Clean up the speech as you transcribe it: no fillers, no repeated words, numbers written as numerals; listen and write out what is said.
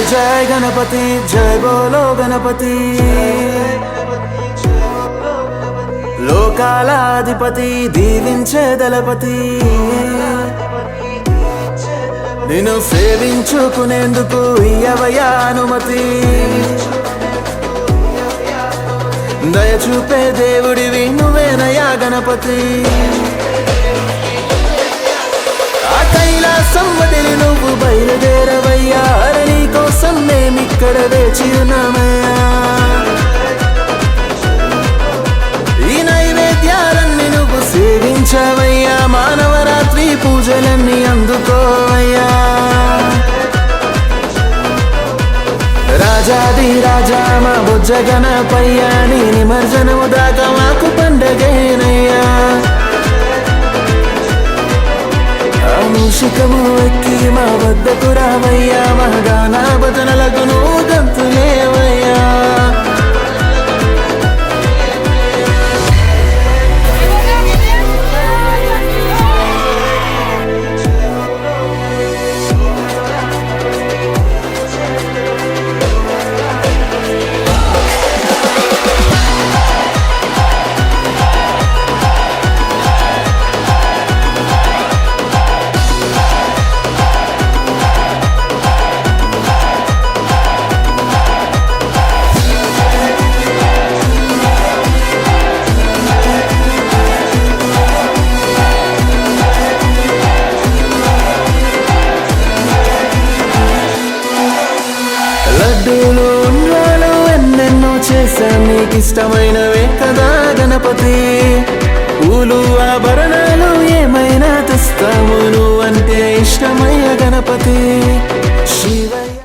जय गणपति जय बोलो गणपति లోకాలాధిపతి దీవించే దళపతి నిన్ను సేవించుకునేందుకు ఇయ్యవయ్యా అనుమతి దయచూపే దేవుడివి నువ్వేనయ్యా గణపతి ఆ కైలాసం వదిలి నువ్వు బయలుదేరవయ్యా నీ కోసం మేమిక్కడ వేచి ఉన్నామయ్యా సేవించవయ్యా మానవరాత్రి పూజలన్నీ అందుకోవయ్యా రాజాది రాజా మా బుజ్జ గణపయ్యా నీ నిమజ్జనము దాకా మాకు పండగేనయ్యా మూషికము ఎక్కి మా వద్దకు రావయ్యా మా గానా భజనలకు నువ్వు గంతులేవయ్యా లడ్డూలు ఉండ్రాలు ఎన్నెన్నో చేశాం నీకిష్టమైనవే కదా గణపతి పూలు ఆభరణాలు ఏమైనా తెస్తాము నువ్వంటే ఇష్టమయ్య గణపతి